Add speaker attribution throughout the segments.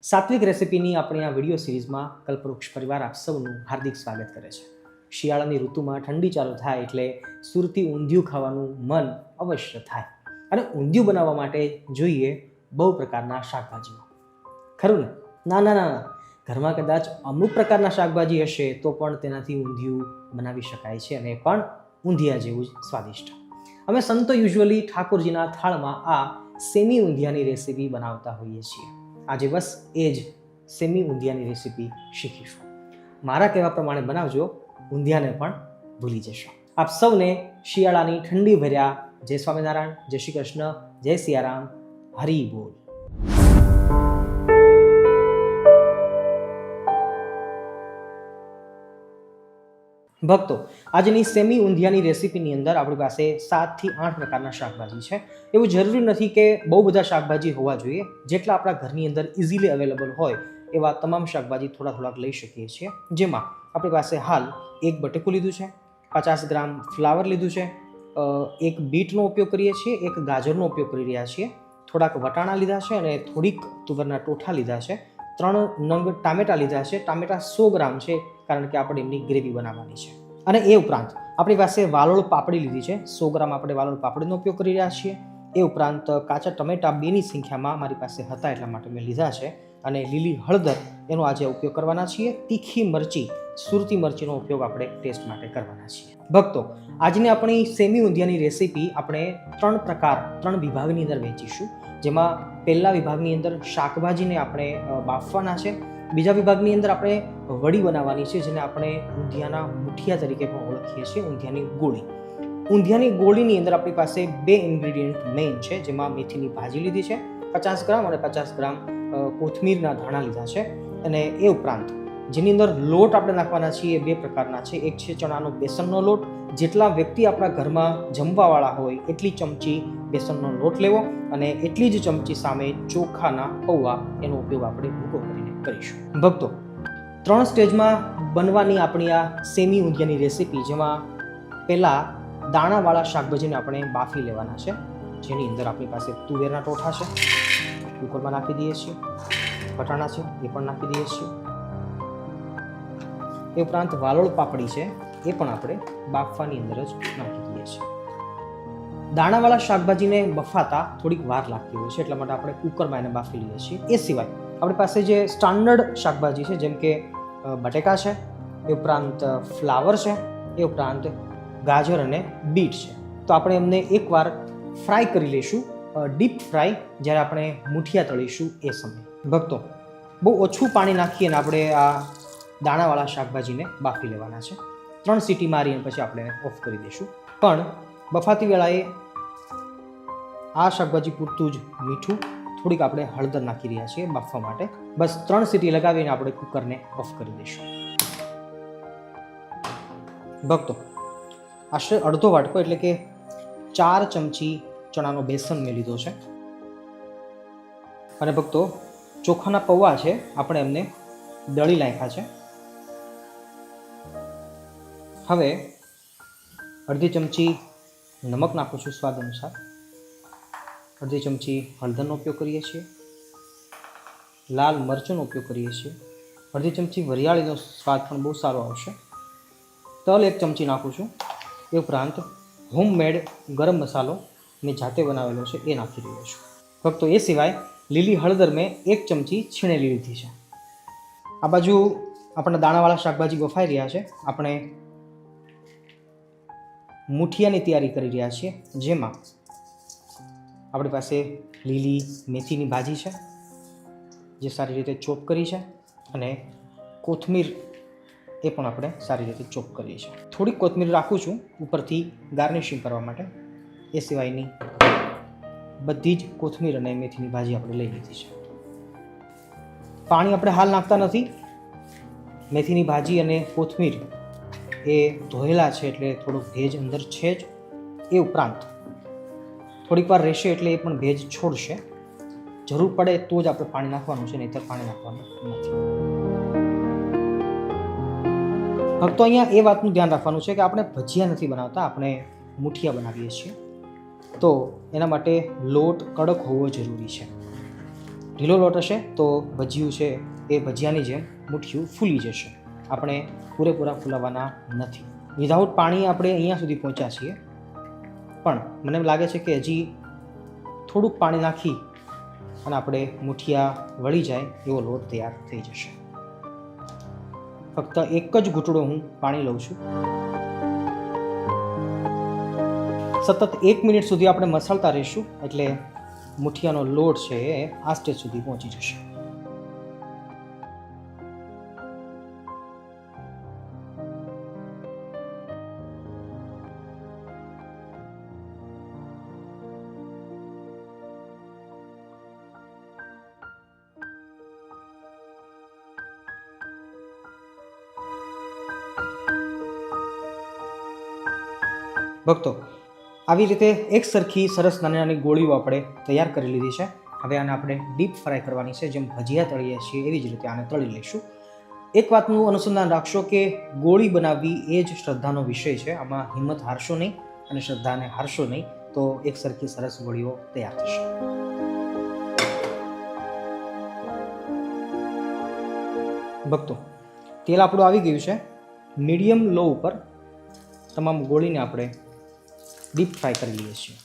Speaker 1: સાત્વિક રેસિપીની આપણી આ વિડીયો સિરીઝમાં કલ્પવૃક્ષ પરિવાર આપ સૌનું હાર્દિક સ્વાગત કરે છે. શિયાળાની ઋતુમાં ઠંડી ચાલુ થાય એટલે સુરતી ઊંધિયું ખાવાનું મન અવશ્ય થાય. અને ઊંધિયું બનાવવા માટે જોઈએ બહુ પ્રકારના શાકભાજીઓ. ખરું ને? ના ના ના, ઘરમાં કદાચ અમુક પ્રકારના શાકભાજી હશે તો પણ તેનાથી ઊંધિયું બનાવી શકાય છે, અને પણ ઊંધિયા જેવું જ સ્વાદિષ્ટ. અમે સંતો યુઝ્યુઅલી ઠાકોરજીના થાળમાં આ સેમી ઊંધિયાની રેસીપી બનાવતા હોઈએ છીએ. આજે બસ એ જ સેમી ઊંધિયાની રેસીપી શીખીશું. મારા કહેવા પ્રમાણે બનાવજો, ઊંધિયાને પણ ભૂલી જશો. આપ સૌને શિયાળાની ઠંડી ભર્યા જય સ્વામિનારાયણ, જય શ્રી કૃષ્ણ, જય સિયારામ, હરિ બોલ. ભક્તો, આજની સેમી ઊંધિયાની રેસીપીની અંદર આપણી પાસે 7 થી 8 પ્રકારના શાકભાજી છે. એવું જરૂરી નથી કે બહુ બધા શાકભાજી હોવા જોઈએ. જેટલા આપણા ઘરની અંદર ઇઝીલી અવેલેબલ હોય એવા તમામ શાકભાજી થોડાક લઈ શકીએ છીએ. જેમાં આપણી પાસે હાલ એક બટેકું લીધું છે, 50 ગ્રામ ફ્લાવર લીધું છે, એક બીટનો ઉપયોગ કરીએ છીએ, એક ગાજરનો ઉપયોગ કરી રહ્યા છીએ, થોડાક વટાણા લીધા છે અને થોડીક તુવરના ટોઠા લીધા છે, 3 નંગ ટામેટા લીધા છે. ટામેટા 100 ગ્રામ છે, કારણ કે આપણે એમની ગ્રેવી બનાવવાની છે. અને એ ઉપરાંત આપણી પાસે વાલોળ પાપડી લીધી છે, 100 ગ્રામ આપણે વાલોળ પાપડીનો ઉપયોગ કરી રહ્યા છીએ. એ ઉપરાંત કાચા ટમેટા 2ની સંખ્યામાં મારી પાસે હતા એટલા માટે મેં લીધા છે. અને લીલી હળદર એનો આજે ઉપયોગ કરવાના છીએ. તીખી મરચી, સુરતી મરચીનો ઉપયોગ આપણે ટેસ્ટ માટે કરવાના છીએ. ભક્તો, આજની આપણી સેમી ઊંધિયાની રેસીપી આપણે 3 વિભાગની અંદર વહેંચીશું. જેમાં પહેલા વિભાગની અંદર શાકભાજીને આપણે બાફવાના છે. બીજા વિભાગની અંદર આપણે વડી બનાવવાની છે, જેને આપણે ઊંધિયાના મુઠિયા તરીકે પણ ઓળખીએ છીએ, ઊંધિયાની ગોળી. ઊંધિયાની ગોળીની અંદર આપણી પાસે 2 ઇન્ગ્રેડિયન્ટ મેઇન છે, જેમાં મેથીની ભાજી લીધી છે 50 ગ્રામ અને 50 ગ્રામ કોથમીરના ધાણા લીધા છે. અને એ ઉપરાંત જેની અંદર લોટ આપણે નાખવાના છીએ 2 પ્રકારના છે. એક છે ચણાનો બેસનનો લોટ. જેટલા વ્યક્તિ આપણા ઘરમાં જમવાવાળા હોય એટલી ચમચી બેસનનો લોટ લેવો, અને એટલી જ ચમચી સામે ચોખાના પૌવા એનો ઉપયોગ આપણે ભૂકો કરીને કરીશું. ભક્તો, 3 સ્ટેજમાં બનવાની આપણી આ સેમી ઊંધિયાની રેસીપી, જેમાં પહેલાં દાણાવાળા શાકભાજીને આપણે બાફી લેવાના છે. જેની અંદર આપણી પાસે તુવેરના ટોઠા છે, કુકરમાં નાખી દઈએ છીએ. વટાણા છે એ પણ નાખી દઈએ છીએ. એ ઉપરાંત વાલોળ પાપડી છે એ પણ આપણે બાફવાની અંદર જ નાખી દઈએ છીએ. દાણાવાળા શાકભાજીને બફાતા થોડીક વાર લાગતી હોય છે, એટલા માટે આપણે કુકરમાં એને બાફી લઈએ છીએ. એ સિવાય આપણી પાસે જે સ્ટાન્ડર્ડ શાકભાજી છે, જેમ કે બટેકા છે, એ ઉપરાંત ફ્લાવર છે, એ ઉપરાંત ગાજર અને બીટ છે, તો આપણે એમને એકવાર ફ્રાય કરી લઈશું, ડીપ ફ્રાય, જ્યારે આપણે મુઠિયા તળીશું એ સમયે. ભક્તો, બહુ ઓછું પાણી નાખીને આપણે આ દાણાવાળા શાકભાજીને બાફી લેવાના છે. 3 સીટી મારીને પછી આપણે ઓફ કરી દઈશું. પણ બફાતી વેળાએ આ શાકભાજી પૂરતું જ મીઠું, થોડીક આપણે હળદર નાખી રહ્યા છીએ બાફવા માટે. બસ 3 સીટી લગાવીને આપણે કુકરને ઓફ કરી દઈશું. ભક્તો, આશરે અડધો વાટકો એટલે કે 4 ચમચી ચણાનો બેસન મેં લીધો છે. અને ભક્તો, ચોખાના પૌવા છે, આપણે એમને દળી નાખ્યા છે. હવે અડધી ચમચી નમક નાખું છું સ્વાદ અનુસાર. અડધી ચમચી હળદરનો ઉપયોગ કરીએ છીએ. લાલ મરચુંનો ઉપયોગ કરીએ છીએ. અડધી ચમચી વરિયાળીનો સ્વાદ પણ બહુ સારો આવશે. તલ 1 ચમચી નાખું છું. એ ઉપરાંત હોમમેડ ગરમ મસાલો મેં જાતે બનાવેલો છે એ નાખી રહ્યો છું. ફક્ત એ સિવાય લીલી હળદર મેં 1 ચમચી છીણેલી લીધી છે. આ બાજુ આપણા દાણાવાળા શાકભાજી બફાઈ રહ્યા છે. આપણે મુઠિયાની તૈયારી કરી રહ્યા છીએ, જેમાં આપણી પાસે લીલી મેથીની ભાજી છે, જે સારી રીતે ચોપ કરી છે, અને કોથમીર એ પણ આપણે સારી રીતે ચોપ કરી છે. થોડીક કોથમીર રાખું છું ઉપરથી ગાર્નિશિંગ કરવા માટે. એ સિવાયની બધી જ કોથમીર અને મેથીની ભાજી આપણે લઈ લીધી છે. પાણી આપણે હાલ નાખતા નથી. મેથીની ભાજી અને કોથમીર એ ધોયેલા છે, એટલે થોડોક ભેજ અંદર છે જ. એ ઉપરાંત થોડીક વાર રહેશે એટલે એ પણ ભેજ છોડશે. જરૂર પડે તો જ આપણે પાણી નાખવાનું છે, નહીંતર પાણી નાખવાનું નથી. ફક્ત અહીંયા એ વાતનું ધ્યાન રાખવાનું છે કે આપણે ભજીયા નથી બનાવતા, આપણે મુઠિયા બનાવીએ છીએ. તો એના માટે લોટ કડક હોવો જરૂરી છે. ઢીલો લોટ હશે તો ભજીયું છે એ ભજીયાની જેમ મુઠ્ઠીયું ફૂલી જશે. આપણે પૂરેપૂરા ફૂલાવવાના નથી. વિધાઉટ પાણી આપણે અહીંયા સુધી પહોંચ્યા છીએ, પણ મને એમ લાગે છે કે હજી થોડુંક પાણી નાખી અને આપણે મુઠિયા વળી જાય એવો લોટ તૈયાર થઈ જશે. ફક્ત એક જ ઘૂંટડો હું પાણી લઉં છું. સતત 1 મિનિટ સુધી આપણે મસળતા રહીશું એટલે મુઠિયાનો લોટ છે એ આ સ્ટેજ સુધી પહોંચી જશે. ભક્તો, આવી રીતે એક સરખી સરસ નાની નાની ગોળીઓ આપણે તૈયાર કરી લીધી છે. હવે આને આપણે ડીપ ફ્રાય કરવાની છે. જેમ ભજીયા તળીએ છીએ એવી જ રીતે આને તળી લઈશું. એક વાતનું અનુસંધાન રાખશો કે ગોળી બનાવવી એ જ શ્રદ્ધાનો વિષય છે. આમાં હિંમત હારશો નહીં અને શ્રદ્ધાને હારશો નહીં, તો એક સરખી સરસ ગોળીઓ તૈયાર થશે. ભક્તો, તેલ આપણું આવી ગયું છે. મીડિયમ લો ઉપર તમામ ગોળીને આપણે ડીપ ફ્રાય કરી લઈએ છીએ.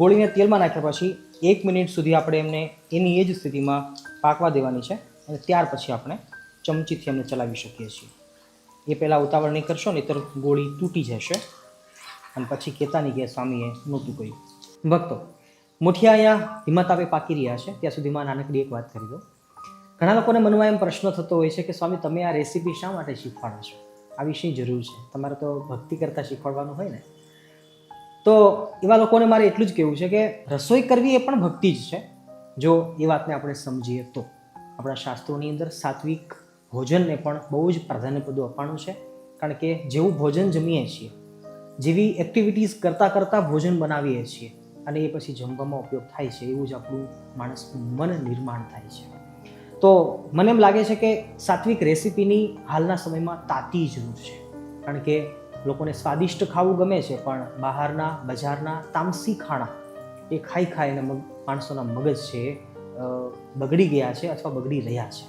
Speaker 1: ગોળીને તેલમાં નાખ્યા પછી 1 મિનિટ સુધી આપણે એમને એની એ જ સ્થિતિમાં પાકવા દેવાની છે અને ત્યાર પછી આપણે ચમચીથી એમને ચલાવી શકીએ છીએ. એ પહેલાં ઉતાવળ નહીં કરશો, નહીંતર ગોળી તૂટી જશે અને પછી કહેતા નહીં કે સ્વામીએ નહોતું કહ્યું. ભક્તો, મુઠિયા અહીંયા ધીમા તાપે પાકી રહ્યા છે. ત્યાં સુધીમાં નાનકડી એક વાત કરી દો. ઘણા લોકોને મનમાં એમ પ્રશ્ન થતો હોય છે કે સ્વામી, તમે આ રેસીપી શા માટે શીખવાડો છો? આવી શી જરૂર છે? તમારે તો ભક્તિ કરતાં શીખવાડવાનું હોય ને. તો એવા લોકોને મારે એટલું જ કહેવું છે કે રસોઈ કરવી એ પણ ભક્તિ જ છે, જો એ વાતને આપણે સમજીએ તો. આપણા શાસ્ત્રોની અંદર સાત્વિક ભોજનને પણ બહુ જ પ્રાધાન્યપદું અપાણું છે. કારણ કે જેવું ભોજન જમીએ છીએ, જેવી એક્ટિવિટીઝ કરતાં ભોજન બનાવીએ છીએ અને એ પછી જમવામાં ઉપયોગ થાય છે, એવું જ આપણું માણસનું મન નિર્માણ થાય છે. તો મને એમ લાગે છે કે સાત્વિક રેસીપીની હાલના સમયમાં તાતી જરૂર છે. કારણ કે લોકોને સ્વાદિષ્ટ ખાવું ગમે છે, પણ બહારના બજારના તામસી ખાણા એ ખાઈને માણસોના મગજ છે બગડી ગયા છે અથવા બગડી રહ્યા છે.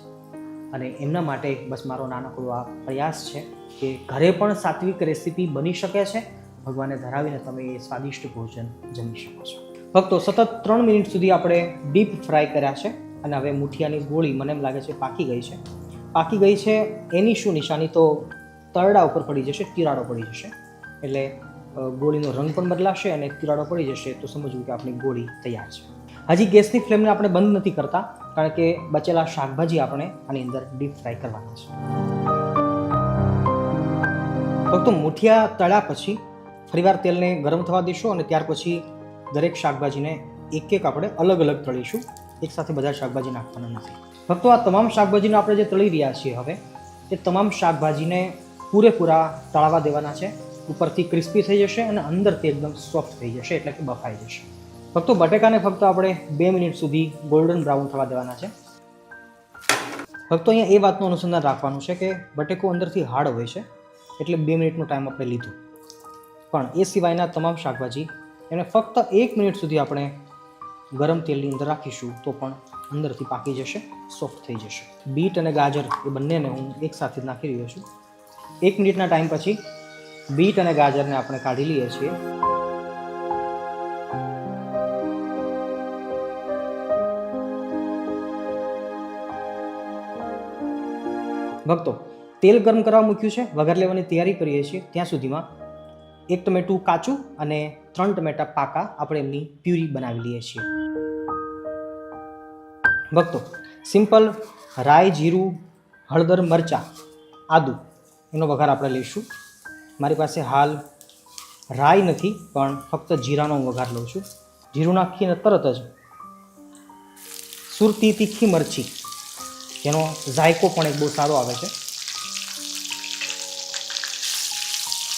Speaker 1: અને એમના માટે બસ મારો નાનકડો આ પ્રયાસ છે કે ઘરે પણ સાત્વિક રેસીપી બની શકે છે. ભગવાનને ધરાવીને તમે એ સ્વાદિષ્ટ ભોજન જમી શકો છો. ભક્તો, સતત 3 મિનિટ સુધી આપણે ડીપ ફ્રાય કર્યા છે અને હવે મુઠિયાની ગોળી મને એમ લાગે છે પાકી ગઈ છે. પાકી ગઈ છે એની શું નિશાની? તો તરડા ઉપર પડી જશે, તિરાડો પડી જશે. એટલે ગોળીનો રંગ પણ બદલાશે અને તિરાડો પડી જશે તો સમજવું કે આપણી ગોળી તૈયાર છે. હજી ગેસની ફ્લેમને આપણે બંધ નથી કરતા, કારણ કે બચેલા શાકભાજી આપણે આની અંદર ડીપ ફ્રાય કરવાના છે. ફક્ત મુઠિયા તળ્યા પછી ફરીવાર તેલને ગરમ થવા દઈશું અને ત્યાર પછી દરેક શાકભાજીને એક આપણે અલગ અલગ તળીશું. એકસાથે બધા શાકભાજી નાખવાના નથી. ફક્ત આ તમામ શાકભાજીને આપણે જે તળી રહ્યા છીએ હવે, એ તમામ શાકભાજીને પૂરેપૂરા તળાવવા દેવાના છે. ઉપરથી ક્રિસ્પી થઈ જશે અને અંદરથી એકદમ સોફ્ટ થઈ જશે, એટલે કે બફાઈ જશે. ફક્ત બટેકાને ફક્ત આપણે 2 મિનિટ સુધી ગોલ્ડન બ્રાઉન થવા દેવાના છે. ફક્ત અહીંયા એ વાતનું અનુસંધાન રાખવાનું છે કે બટેકો અંદરથી હાર્ડ હોય છે, એટલે 2 મિનિટનો ટાઈમ આપણે લીધો. પણ એ સિવાયના તમામ શાકભાજી એને ફક્ત 1 મિનિટ સુધી આપણે ગરમ તેલની અંદર રાખીશું તો પણ અંદરથી પાકી જશે, સોફ્ટ થઈ જશે. બીટ અને ગાજર એ બંનેને હું એકસાથે જ નાખી રહ્યો છું. 1 મિનિટના ટાઈમ પછી બીટ અને ગાજરને આપણે કાઢી લઈએ છીએ. ભક્તો, તેલ ગરમ કરવા મૂક્યું છે, વઘાર લેવાની તૈયારી કરીએ છીએ. ત્યાં સુધીમાં 1 ટમેટું કાચું અને 3 ટમેટા પાકા આપણે એમની પ્યુરી બનાવી લઈએ છીએ. ભક્તો, સિમ્પલ રાઈ, જીરું, હળદર, મરચાં, આદુ એનો વઘાર આપણે લઈશું. મારી પાસે હાલ રાઈ નથી, પણ ફક્ત જીરાનો વઘાર લઉં છું. જીરું નાખીને તરત જ સુરતી તીખી મરચી, જેનો ઝાયકો પણ એક બહુ સારો આવે છે.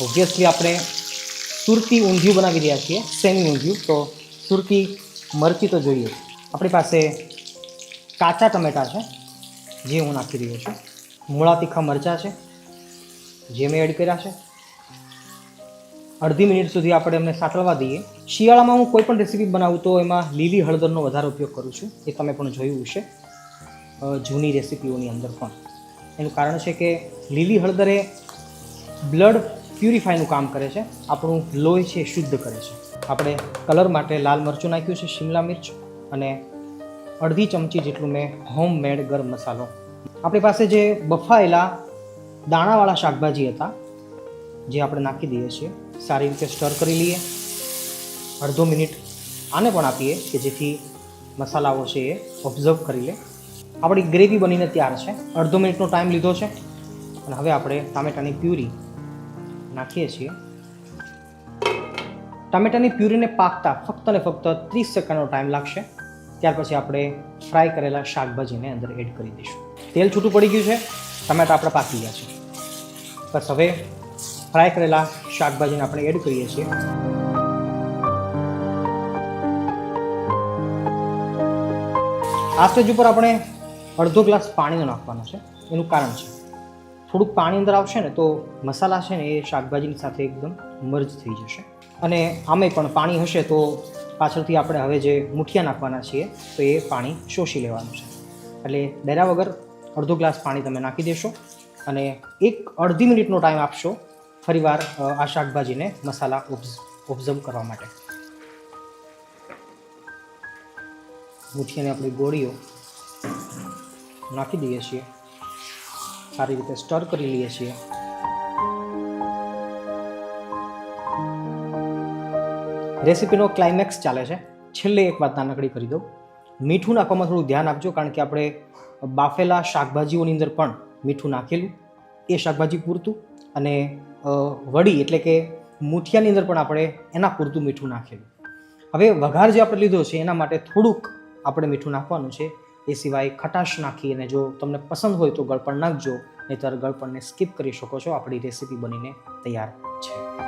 Speaker 1: ઓબ્વિયસલી આપણે સુરતી ઊંધિયું બનાવી રહ્યા છીએ, સેમી ઊંધિયું, તો સુરતી મરચી તો જોઈએ. આપણી પાસે કાચા ટમેટાં છે, જે હું નાખી રહ્યો છું. મૂળા તીખા મરચાં છે, જે મેં એડ કર્યા છે. અડધી મિનિટ સુધી આપણે એમને સાતળવા દઈએ. શિયાળામાં હું કોઈ પણ રેસીપી બનાવું તો એમાં લીલી હળદરનો વધારે ઉપયોગ કરું છું. એ તમે પણ જોયું હશે જૂની રેસીપીઓની અંદર પણ. એનું કારણ છે કે લીલી હળદર એ બ્લડ પ્યુરિફાયનું કામ કરે છે, આપણું લોહી છે એ શુદ્ધ કરે છે. આપણે કલર માટે લાલ મરચું નાખ્યું છે, શિમલા મિર્ચ અને અડધી ચમચી જેટલું મેં હોમમેડ ગરમ મસાલો. આપણી પાસે જે બફાયેલા દાણાવાળા શાકભાજી હતા જે આપણે નાખી દઈએ છીએ. સારી રીતે સ્ટર કરી લઈએ. અડધો મિનિટ આને પણ આપીએ કે જેથી મસાલાઓ છે એ ઓબ્ઝર્વ કરી લે. આપણી ગ્રેવી બનીને તૈયાર છે. અડધો મિનિટનો ટાઈમ લીધો છે અને હવે આપણે ટામેટાની પ્યુરી નાખીએ છીએ. ટામેટાની પ્યુરીને પાકતા ફક્ત ને ફક્ત 30 સેકન્ડનો ટાઈમ લાગશે. ત્યાર પછી આપણે ફ્રાય કરેલા શાકભાજીને અંદર એડ કરી દઈશું. તેલ છૂટું પડી ગયું છે, ટમેટા આપણે પાકી ગયા છે. બસ હવે ફ્રાય કરેલા શાકભાજીને આપણે એડ કરીએ છીએ. આ સ્ટેજ ઉપર આપણે અડધો ગ્લાસ પાણીનો નાખવાનો છે. એનું કારણ છે થોડુંક પાણી અંદર આવશે ને તો મસાલા છે ને એ શાકભાજીની સાથે એકદમ મર્જ થઈ જશે. અને આમે પણ પાણી હશે તો પાછળથી આપણે હવે જે મુઠિયા નાખવાના છીએ તો એ પાણી શોષી લેવાનું છે. એટલે ડર્યા વગર અડધો ગ્લાસ પાણી તમે નાખી દેશો અને અડધી મિનિટનો ટાઈમ આપશો ફરીવાર આ શાકભાજીને મસાલા ઓબ્ઝર્વ કરવા માટે. મુઠિયાની આપણી ગોળીઓ નાખી દઈએ છીએ. સારી રીતે સ્ટર કરી લઈએ છીએ. રેસીપીનો ક્લાઇમેક્સ ચાલે છે. છેલ્લે એક વાત નાનકડી કરી દઉં. મીઠું નાખવામાં થોડું ધ્યાન આપજો, કારણ કે આપણે બાફેલા શાકભાજીઓની અંદર પણ મીઠું નાખેલું, એ શાકભાજી પૂરતું, અને વડી એટલે કે મુઠિયાની અંદર પણ આપણે એના પૂરતું મીઠું નાખેલું. હવે વઘાર જે આપણે લીધો છે એના માટે થોડુંક આપણે મીઠું નાખવાનું છે. એ સિવાય ખટાશ નાખી અને જો તમને પસંદ હોય તો ગળપણ નાખજો, નહીંતર ગળપણને સ્કીપ કરી શકો છો. આપણી રેસીપી બનીને તૈયાર છે.